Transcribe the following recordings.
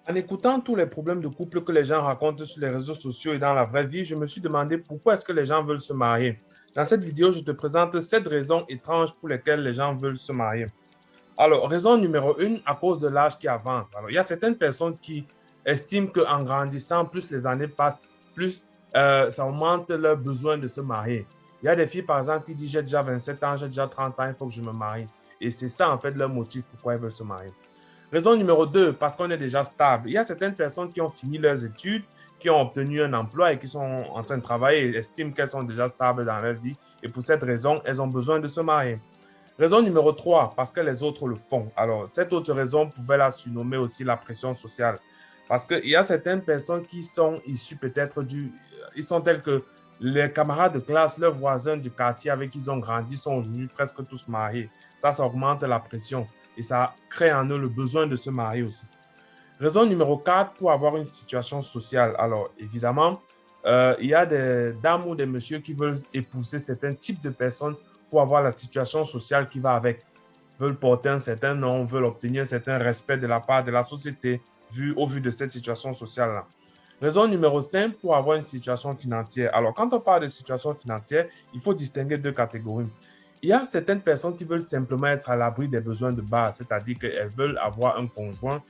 En écoutant tous les problèmes de couple que les gens racontent sur les réseaux sociaux et dans la vraie vie, je me suis demandé pourquoi est-ce que les gens veulent se marier. Dans cette vidéo, je te présente 7 raisons étranges pour lesquelles les gens veulent se marier. Alors, raison numéro 1, à cause de l'âge qui avance. Alors, il y a certaines personnes qui estiment qu'en grandissant, plus les années passent, plus ça augmente leur besoin de se marier. Il y a des filles, par exemple, qui disent, j'ai déjà 27 ans, j'ai déjà 30 ans, il faut que je me marie. Et c'est ça, en fait, leur motif pourquoi elles veulent se marier. Raison numéro 2, parce qu'on est déjà stable. Il y a certaines personnes qui ont fini leurs études, qui ont obtenu un emploi et qui sont en train de travailler et estiment qu'elles sont déjà stables dans leur vie. Et pour cette raison, elles ont besoin de se marier. Raison numéro 3, parce que les autres le font. Alors, cette autre raison pouvait la surnommer aussi la pression sociale. Parce qu'il y a certaines personnes qui sont issues peut-être ils sont tels que les camarades de classe, leurs voisins du quartier avec qui ils ont grandi sont aujourd'hui presque tous mariés. Ça augmente la pression et ça crée en eux le besoin de se marier aussi. Raison numéro 4, pour avoir une situation sociale. Alors, évidemment, il y a des dames ou des messieurs qui veulent épouser certains types de personnes pour avoir la situation sociale qui va avec. Veulent porter un certain nom, veulent obtenir un certain respect de la part de la société au vu de cette situation sociale-là. Raison numéro 5, pour avoir une situation financière. Alors, quand on parle de situation financière, il faut distinguer deux catégories. Il y a certaines personnes qui veulent simplement être à l'abri des besoins de base, c'est-à-dire qu'elles veulent avoir un conjoint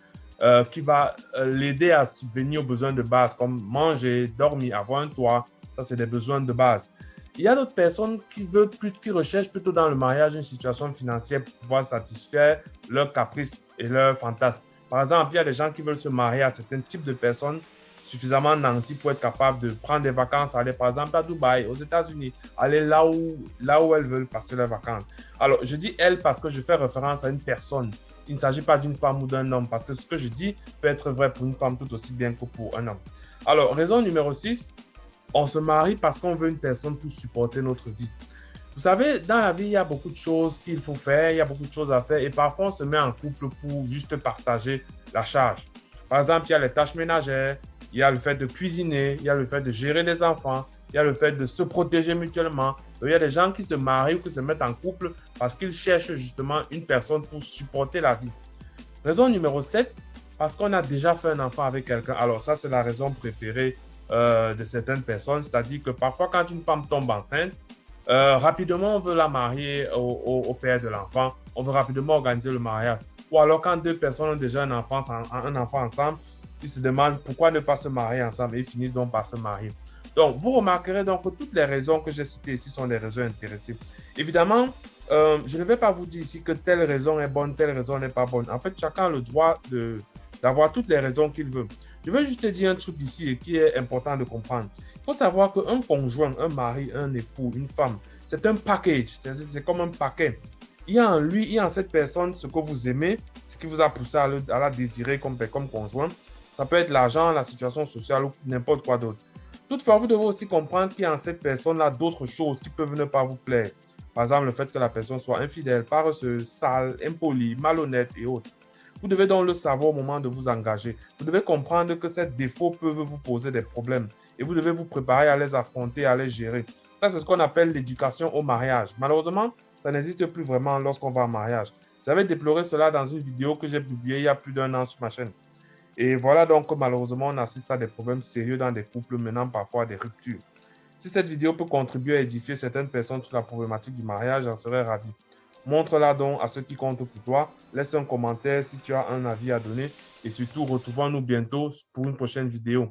qui va l'aider à subvenir aux besoins de base, comme manger, dormir, avoir un toit. Ça, c'est des besoins de base. Il y a d'autres personnes qui recherchent plutôt dans le mariage une situation financière pour pouvoir satisfaire leurs caprices et leurs fantasmes. Par exemple, il y a des gens qui veulent se marier à certains types de personnes suffisamment nantis pour être capables de prendre des vacances, aller par exemple à Dubaï, aux États-Unis, aller là où elles veulent passer leurs vacances. Alors, je dis elles parce que je fais référence à une personne. Il ne s'agit pas d'une femme ou d'un homme, parce que ce que je dis peut être vrai pour une femme tout aussi bien que pour un homme. Alors, raison numéro 6, on se marie parce qu'on veut une personne pour supporter notre vie. Vous savez, dans la vie, il y a beaucoup de choses qu'il faut faire, il y a beaucoup de choses à faire et parfois on se met en couple pour juste partager la charge. Par exemple, il y a les tâches ménagères, il y a le fait de cuisiner, il y a le fait de gérer les enfants, il y a le fait de se protéger mutuellement. Donc, il y a des gens qui se marient ou qui se mettent en couple parce qu'ils cherchent justement une personne pour supporter la vie. Raison numéro 7, parce qu'on a déjà fait un enfant avec quelqu'un. Alors ça, c'est la raison préférée de certaines personnes. C'est-à-dire que parfois, quand une femme tombe enceinte, rapidement, on veut la marier au père de l'enfant. On veut rapidement organiser le mariage. Ou alors, quand deux personnes ont déjà un enfant ensemble, ils se demandent pourquoi ne pas se marier ensemble et ils finissent donc par se marier. Donc, vous remarquerez donc que toutes les raisons que j'ai citées ici sont des raisons intéressées. Évidemment, je ne vais pas vous dire ici que telle raison est bonne, telle raison n'est pas bonne. En fait, chacun a le droit d'avoir toutes les raisons qu'il veut. Je veux juste te dire un truc ici et qui est important de comprendre. Il faut savoir qu'un conjoint, un mari, un époux, une femme, c'est un package, c'est comme un paquet. Il y a en lui, il y a en cette personne ce que vous aimez, ce qui vous a poussé à la désirer comme conjoint. Ça peut être l'argent, la situation sociale ou n'importe quoi d'autre. Toutefois, vous devez aussi comprendre qu'il y a en cette personne-là d'autres choses qui peuvent ne pas vous plaire. Par exemple, le fait que la personne soit infidèle, paresseuse, sale, impolie, malhonnête et autres. Vous devez donc le savoir au moment de vous engager. Vous devez comprendre que ces défauts peuvent vous poser des problèmes et vous devez vous préparer à les affronter, à les gérer. Ça, c'est ce qu'on appelle l'éducation au mariage. Malheureusement, ça n'existe plus vraiment lorsqu'on va en mariage. J'avais déploré cela dans une vidéo que j'ai publiée il y a plus d'un an sur ma chaîne. Et voilà donc que malheureusement, on assiste à des problèmes sérieux dans des couples menant parfois à des ruptures. Si cette vidéo peut contribuer à édifier certaines personnes sur la problématique du mariage, j'en serais ravi. Montre-la donc à ceux qui comptent pour toi. Laisse un commentaire si tu as un avis à donner. Et surtout, retrouvons-nous bientôt pour une prochaine vidéo.